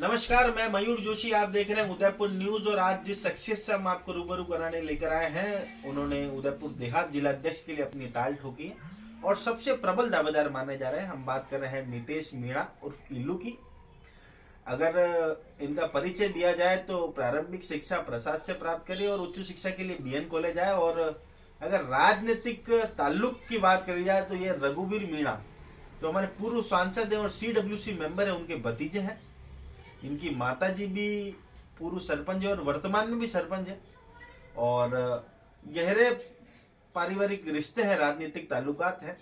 नमस्कार, मैं मयूर जोशी। आप देख रहे हैं उदयपुर न्यूज। और आज जिस शख्सियत से हम आपको रूबरू कराने लेकर आए हैं, उन्होंने उदयपुर देहात जिला अध्यक्ष के लिए अपनी टाल ठोकी है और सबसे प्रबल दावेदार माने जा रहे हैं। हम बात कर रहे हैं नितेश मीणा उर्फ इल्लू की। अगर इनका परिचय दिया जाए तो प्रारंभिक शिक्षा प्रसाद से प्राप्त करी और उच्च शिक्षा के लिए बीएन कॉलेज आए। और अगर राजनीतिक ताल्लुक की बात करी जाए तो ये रघुवीर मीणा, जो हमारे पूर्व सांसद हैं और CWC मेंबर हैं, उनके भतीजे हैं। इनकी माताजी भी पूर्व सरपंच है और वर्तमान में भी सरपंच है। और गहरे पारिवारिक रिश्ते हैं, राजनीतिक ताल्लुकात हैं।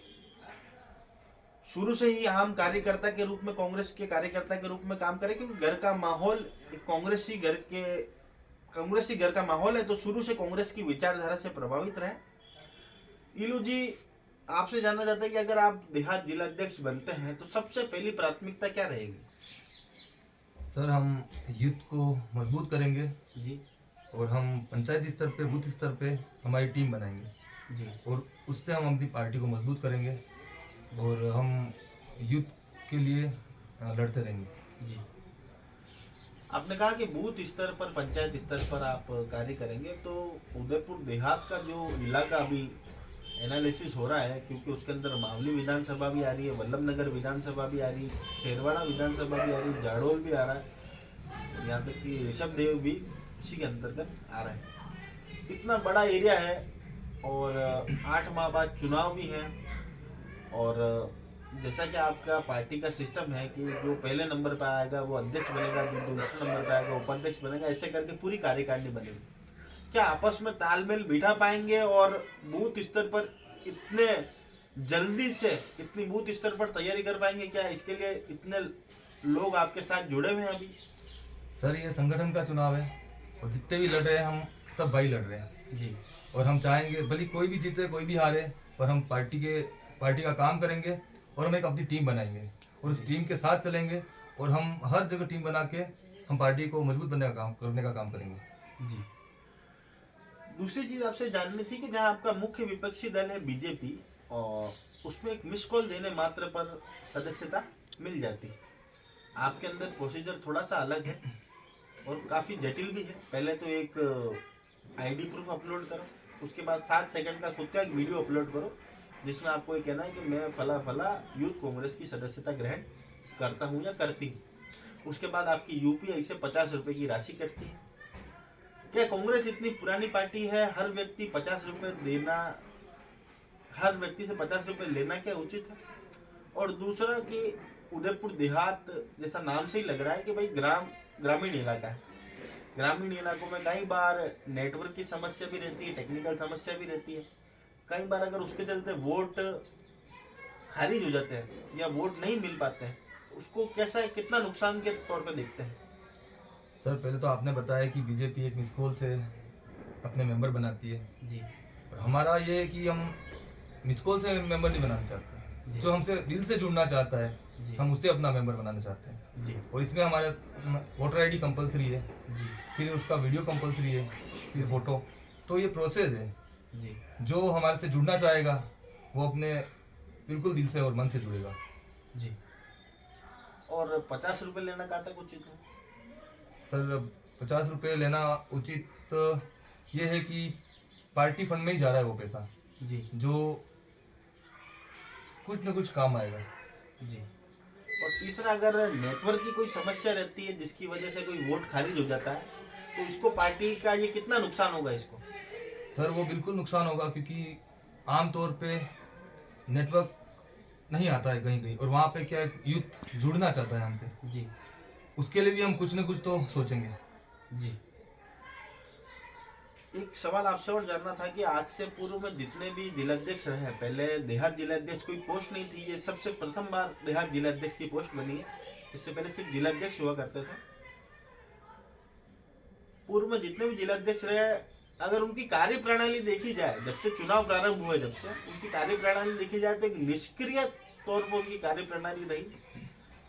शुरू से ही आम कार्यकर्ता के रूप में, कांग्रेस के कार्यकर्ता के रूप में काम करे, क्योंकि घर का माहौल कांग्रेसी घर का माहौल है, तो शुरू से कांग्रेस की विचारधारा से प्रभावित रहे। इल्लू जी, आपसे जानना चाहते हैं कि अगर आप देहात जिला अध्यक्ष बनते हैं तो सबसे पहली प्राथमिकता क्या रहेगी? सर, हम यूथ को मजबूत करेंगे जी और हम पंचायती स्तर पे, बूथ स्तर पे हमारी टीम बनाएंगे जी। और उससे हम अपनी पार्टी को मजबूत करेंगे और हम यूथ के लिए लड़ते रहेंगे। जी, आपने कहा कि बूथ स्तर पर, पंचायत स्तर पर आप कार्य करेंगे, तो उदयपुर देहात का जो इलाका अभी एनालिसिस हो रहा है, क्योंकि उसके अंदर मावली विधानसभा भी आ रही है, वल्लभनगर विधानसभा भी आ रही है, खेरवाड़ा विधानसभा भी आ रही है, जाडोल भी आ रहा है, यहाँ तक कि ऋषभ देव भी इसी के अंतर्गत आ रहा है। इतना बड़ा एरिया है और 8 माह बाद चुनाव भी है। और जैसा कि आपका पार्टी का सिस्टम है कि जो पहले नंबर पर आएगा वो अध्यक्ष बनेगा, जो दूसरे नंबर पर आएगा उपाध्यक्ष बनेगा, ऐसे करके पूरी कार्यकारिणी बनेगी। क्या आपस में तालमेल बिठा पाएंगे और बूथ स्तर पर इतने जल्दी से इतनी बूथ स्तर पर तैयारी कर पाएंगे? क्या इसके लिए इतने लोग आपके साथ जुड़े हुए हैं अभी? सर, ये संगठन का चुनाव है और जितने भी लड़ रहे हैं हम सब भाई लड़ रहे हैं जी। और हम चाहेंगे भले कोई भी जीते कोई भी हारे, पर हम पार्टी का काम करेंगे और हम एक अपनी टीम बनाएंगे और उस टीम के साथ चलेंगे और हम हर जगह टीम बना के हम पार्टी को मजबूत करने का काम करेंगे। जी। दूसरी चीज आपसे जाननी थी कि जहां आपका मुख्य विपक्षी दल है बीजेपी, और उसमें एक मिस कॉल देने मात्र पर सदस्यता मिल जाती है। आपके अंदर प्रोसीजर थोड़ा सा अलग है और काफी जटिल भी है। पहले तो एक ID प्रूफ अपलोड करो, उसके बाद 7 सेकंड का खुद का एक वीडियो अपलोड करो जिसमें आपको ये कहना है कि मैं फला फला यूथ कांग्रेस की सदस्यता ग्रहण करता हूँ या करती हूँ। उसके बाद आपकी UPI से 50 रुपए की राशि कटती है। क्या कांग्रेस इतनी पुरानी पार्टी है, हर व्यक्ति से 50 रुपए लेना क्या उचित है? और दूसरा कि उदयपुर देहात जैसा नाम से ही लग रहा है कि भाई ग्रामीण इलाका है। ग्रामीण इलाकों में कई बार नेटवर्क की समस्या भी रहती है, टेक्निकल समस्या भी रहती है। कई बार अगर उसके चलते वोट खारिज हो जाते हैं या वोट नहीं मिल पाते हैं, उसको कितना नुकसान के तौर पर देखते हैं? सर, पहले तो आपने बताया कि बीजेपी एक मिस कॉल से अपने मेंबर बनाती है जी। और हमारा ये है कि हम मिस कॉल से मेंबर नहीं बनाना चाहते। जो हमसे दिल से जुड़ना चाहता है जी। हम उसे अपना मेंबर बनाना चाहते हैं जी। और इसमें हमारा वोटर ID कंपलसरी है जी। फिर उसका वीडियो कंपलसरी है, फिर फोटो। तो ये प्रोसेस है। जी। जो हमारे से जुड़ना चाहेगा वो अपने बिल्कुल दिल से और मन से जुड़ेगा। जी। और 50 रुपए लेना कहाँ तक उचित है? सर, 50 रुपये लेना उचित ये है कि पार्टी फंड में ही जा रहा है वो पैसा, जी। जो कुछ न कुछ काम आएगा। जी। और तीसरा, अगर नेटवर्क की कोई समस्या रहती है जिसकी वजह से कोई वोट खारिज हो जाता है, तो इसको पार्टी का ये कितना नुकसान होगा इसको? सर, वो बिल्कुल नुकसान होगा, क्योंकि आमतौर पे नेटवर्क नहीं आता है कहीं कहीं और वहाँ पे क्या यूथ जुड़ना चाहता है हमसे। जी। उसके लिए भी हम कुछ न कुछ तो सोचेंगे। जी। एक सवाल आपसे और जानना था कि आज से पूर्व में जितने भी जिलाध्यक्ष रहे हैं, पहले देहात जिलाध्यक्ष कोई पोस्ट नहीं थी, ये सबसे प्रथम बार देहात जिलाध्यक्ष की पोस्ट बनी है। इससे पहले सिर्फ जिलाध्यक्ष हुआ करते थे। पूर्व में जितने भी जिलाध्यक्ष रहे, अगर उनकी कार्य प्रणाली देखी जाए, जब से चुनाव प्रारंभ हुए, जब से उनकी कार्य प्रणाली देखी जाए तो एक निष्क्रिय तौर पर उनकी कार्य प्रणाली रही।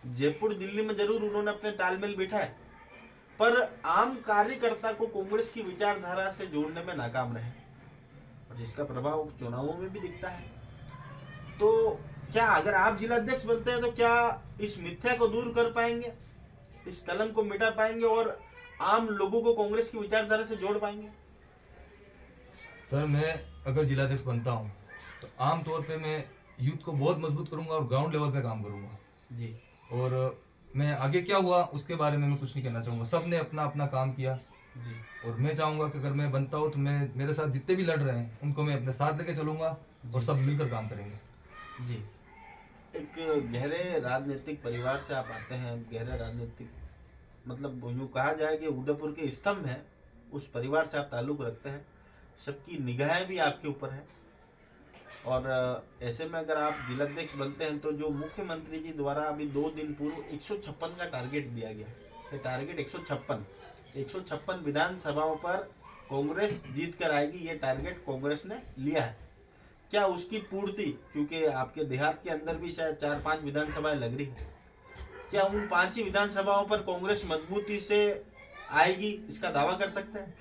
जयपुर दिल्ली में जरूर उन्होंने अपने तालमेल बिठाए, पर आम कार्यकर्ता को कांग्रेस की विचारधारा से जोड़ने में नाकाम रहे, और जिसका प्रभाव चुनावों में भी दिखता है। तो क्या अगर आप जिलाध्यक्ष बनते हैं तो क्या इस मिथ्या को दूर कर पाएंगे? इस कलंक को मिटा पाएंगे और आम लोगों को कांग्रेस की विचारधारा से जोड़ पाएंगे? सर, मैं अगर जिलाध्यक्ष बनता हूँ तो आम तौर पे मैं यूथ को बहुत मजबूत करूंगा और ग्राउंड लेवल पे काम करूंगा। जी और मैं आगे क्या हुआ उसके बारे में मैं कुछ नहीं कहना चाहूंगा। सब ने अपना अपना काम किया जी और मैं चाहूंगा कि अगर मैं बनता हूँ तो मैं मेरे साथ जितने भी लड़ रहे हैं उनको मैं अपने साथ लेके चलूंगा और सब मिलकर काम करेंगे। जी। एक गहरे राजनीतिक परिवार से आप आते हैं, गहरे राजनीतिक मतलब यूँ कहा जाए कि उदयपुर के स्तंभ हैं, उस परिवार से आप ताल्लुक रखते हैं, सबकी निगाहें भी आपके ऊपर हैं। और ऐसे में अगर आप जिलाध्यक्ष बनते हैं तो जो मुख्यमंत्री जी द्वारा अभी 2 दिन पूर्व 156 का टारगेट दिया गया, ये टारगेट 156 विधानसभाओं पर कांग्रेस जीत कर आएगी, ये टारगेट कांग्रेस ने लिया है। क्या उसकी पूर्ति, क्योंकि आपके देहात के अंदर भी शायद 4-5 विधानसभाएं लग रही है, क्या उन 5 ही विधानसभाओं पर कांग्रेस मजबूती से आएगी, इसका दावा कर सकते हैं?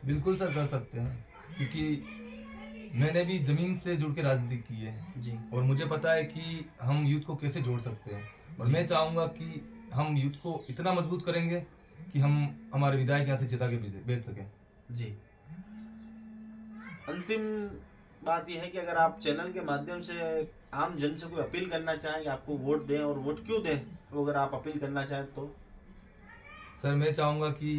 बिल्कुल सर, कर सकते हैं, क्योंकि मैंने भी जमीन से जुड़ के राजनीति की है जी और मुझे पता है कि हम यूथ को कैसे जोड़ सकते हैं। और मैं चाहूंगा कि हम यूथ को इतना मजबूत करेंगे कि हम हमारे विधायक यहाँ से जिता के भेज सकें। जी। अंतिम बात यह है कि अगर आप चैनल के माध्यम से आम जन से कोई अपील करना चाहें कि आपको वोट दें और वोट क्यों दें, तो अगर आप अपील करना चाहें तो? सर, मैं चाहूंगा कि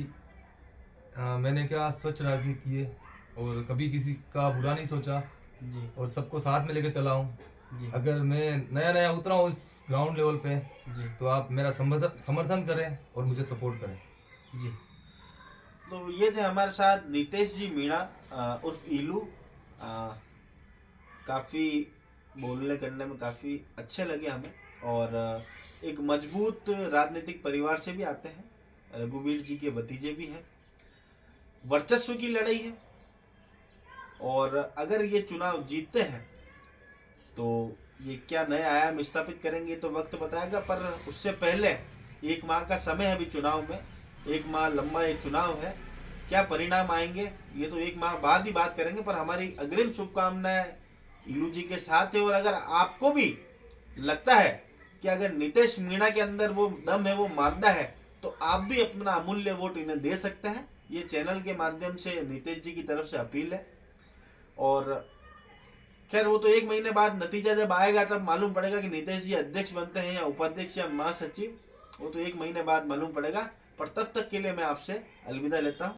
मैंने क्या स्वच्छ राजनीति की है और कभी किसी का बुरा नहीं सोचा जी और सबको साथ में लेके चला हूँ। जी अगर मैं नया नया उतरा हूँ इस ग्राउंड लेवल पे जी तो आप मेरा समर्थन करें और मुझे सपोर्ट करें। जी। तो ये थे हमारे साथ नितेश जी मीणा उर्फ इलू। काफ़ी बोलने करने में काफ़ी अच्छे लगे हमें और एक मजबूत राजनीतिक परिवार से भी आते हैं, रघुवीर जी के भतीजे भी हैं। वर्चस्व की लड़ाई है और अगर ये चुनाव जीतते हैं तो ये क्या नए आयाम स्थापित करेंगे तो वक्त बताएगा, पर उससे पहले 1 माह का समय है अभी चुनाव में, 1 माह लंबा ये चुनाव है। क्या परिणाम आएंगे ये तो 1 माह बाद ही बात करेंगे, पर हमारी अग्रिम शुभकामनाएं इलू जी के साथ है। और अगर आपको भी लगता है कि अगर नितेश मीणा के अंदर वो दम है, वो मादा है, तो आप भी अपना अमूल्य वोट इन्हें दे सकते हैं। ये चैनल के माध्यम से नितेश जी की तरफ से अपील है। और खैर वो तो 1 महीने बाद नतीजा जब आएगा तब मालूम पड़ेगा कि नितेश जी अध्यक्ष बनते हैं या उपाध्यक्ष या महासचिव, वो तो 1 महीने बाद मालूम पड़ेगा। पर तब तक के लिए मैं आपसे अलविदा लेता हूँ।